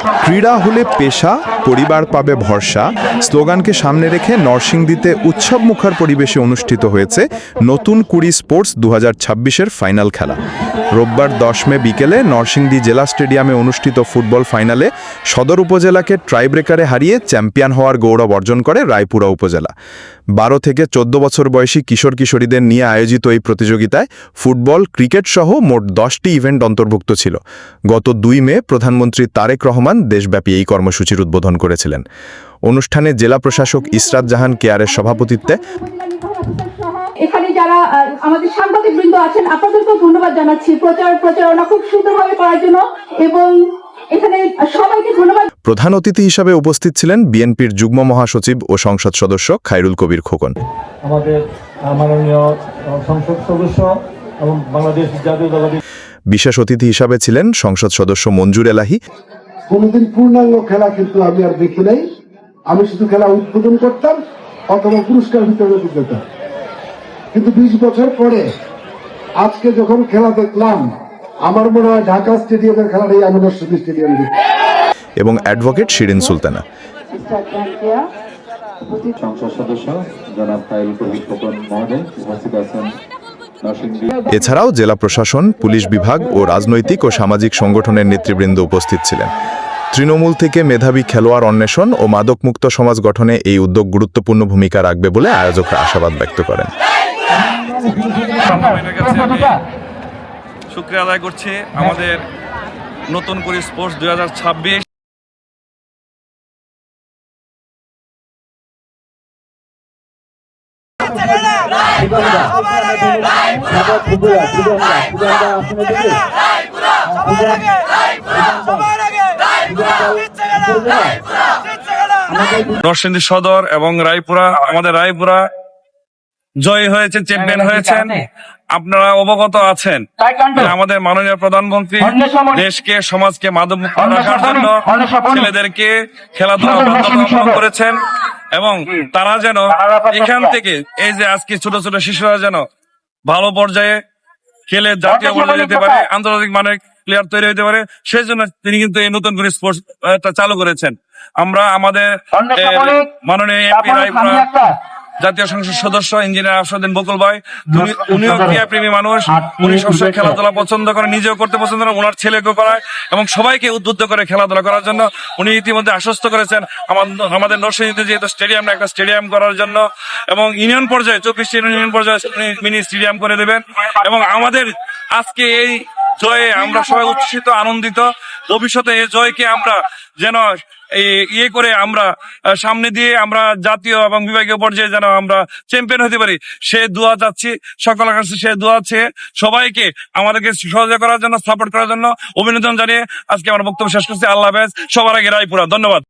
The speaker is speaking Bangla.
ক্রীড়া হলে পেশা, পরিবার পাবে ভরসা স্লোগানকে সামনে রেখে নরসিংদীতে উৎসবমুখর পরিবেশে অনুষ্ঠিত হয়েছে নতুন কুড়ি স্পোর্টস 2026-এর ফাইনাল খেলা। রোববার 10 মে বিকেলে নরসিংদী জেলা স্টেডিয়ামে অনুষ্ঠিত ফুটবল ফাইনালে সদর উপজেলাকে ট্রাইব্রেকারে হারিয়ে চ্যাম্পিয়ন হওয়ার গৌরব অর্জন করে রায়পুরা উপজেলা। 12 থেকে 14 বছর বয়সী কিশোর কিশোরীদের নিয়ে আয়োজিত এই প্রতিযোগিতায় ফুটবল, ক্রিকেট সহ মোট 10টি ইভেন্ট অন্তর্ভুক্ত ছিল। গত 2 মে প্রধানমন্ত্রী তারেক রহমান দেশব্যাপী এই কর্মসূচির উদ্বোধন করেছিলেন। অনুষ্ঠানে জেলা প্রশাসক ইসরাত জাহান কেয়ারের সভাপতিত্বে এখানে যারা আমাদের সাংবাদিক বৃন্দ আছেন আপনাদেরকেও ধন্যবাদ জানাচ্ছি প্রচারণা খুব সুন্দরভাবে করার জন্য এবং এখানে সবাইকে ধন্যবাদ। প্রধান অতিথি হিসাবে উপস্থিত ছিলেন বিএনপির যুগ্ম মহাসচিব ও সংসদ সদস্য খায়রুল কবির খোকন। আমাদের মাননীয় সংসদ সদস্য এবং বাংলাদেশ জাতীয়তাবাদী বিশেষ অতিথি হিসাবে ছিলেন সংসদ সদস্য মঞ্জুর এলাহি। কোনোদিন পূর্ণাঙ্গ খেলা কিন্তু আমি আর দেখি নাই। আমি শুধু খেলা উদ্বোধন করতাম অথবা পুরস্কার বিতরণ করতাম, কিন্তু 20 বছর পরে আজকে যখন খেলা দেখলাম আমার মনে হয় ঢাকা স্টেডিয়ামের খেলাটাই আমি নরসিংদী স্টেডিয়াম দেখি। এবং অ্যাডভোকেট শিরিন সুলতানা। সংসদ সদস্য জনাব খায়রুল কবির খোকন মহোদয় উপস্থিত আছেন। এছাড়াও জেলা প্রশাসন, পুলিশ বিভাগ ও রাজনৈতিক ও সামাজিক সংগঠনের নেতৃবৃন্দ উপস্থিত ছিলেন। তৃণমূল থেকে মেধাবী খেলোয়াড় অন্বেষণ ও মাদকমুক্ত সমাজ গঠনে এই উদ্যোগ গুরুত্বপূর্ণ ভূমিকা রাখবে বলে আয়োজকরা আশাবাদ ব্যক্ত করেন। শুকরিয়া আদায় করছি আমাদের নতুন করে স্পোর্টস 2026। নরসিংদী সদর এবং রায়পুরা, আমাদের রায়পুরা জয়ী হয়েছে, চ্যাম্পিয়ন হয়েছেন। আপনারা অবগত আছেন আমাদের মাননীয় প্রধানমন্ত্রী দেশকে, সমাজকে মাদকমুক্ত রাখার জন্য ছেলেদেরকে খেলাধুলা বাধ্যতামূলক করেছেন এবং তারা যেন এখান থেকে এই যে আজকে ছোট ছোট শিশুরা যেন ভালো পর্যায়ে খেলে জাতীয় পর্যায়ে যেতে পারে, আন্তর্জাতিক মানের প্লেয়ার তৈরি হতে পারে, সেই জন্য তিনি কিন্তু এই নতুন করে স্পোর্টস চালু করেছেন। আমরা আমাদের মাননীয় এমপি রায়পুরা জাতীয় সংসদ সদস্য ইঞ্জিনিয়ার আফসারউদ্দিন বকুল ভাই, উনিও ক্রীড়াপ্রেমী মানুষ, উনি সবসময় খেলাধুলা পছন্দ করেন, নিজেও করতে পছন্দ করেন, ওনার ছেলেকেও করায় এবং সবাইকে উদ্বুদ্ধ করে খেলাধুলা করার জন্য। উনি ইতিমধ্যে আশ্বস্ত করেছেন আমাদের নরসিংদীতে যেহেতু স্টেডিয়াম একটা স্টেডিয়াম করার জন্য এবং ইউনিয়ন পর্যায়ে 24টি ইউনিয়ন পর্যায়ে মিনি স্টেডিয়াম করে দেবেন। এবং আমাদের আজকে এই জয়ে আমরা সবাই উচ্ছ্বসিত, আনন্দিত। ভবিষ্যতে এই জয়কে আমরা যেন ইয়ে করে আমরা সামনে দিয়ে আমরা জাতীয় এবং বিভাগীয় পর্যায়ে যেন আমরা চ্যাম্পিয়ন হতে পারি, সে দোয়া চাচ্ছি সকলের কাছে। সে দোয়া আছে সবাইকে আমাদেরকে সহযোগিতা করার জন্য, সাপোর্ট করার জন্য অভিনন্দন জানিয়ে আজকে আমার বক্তব্য শেষ করছি। আল্লাহ হাফেজ। সবার আগে রায়পুরা। ধন্যবাদ।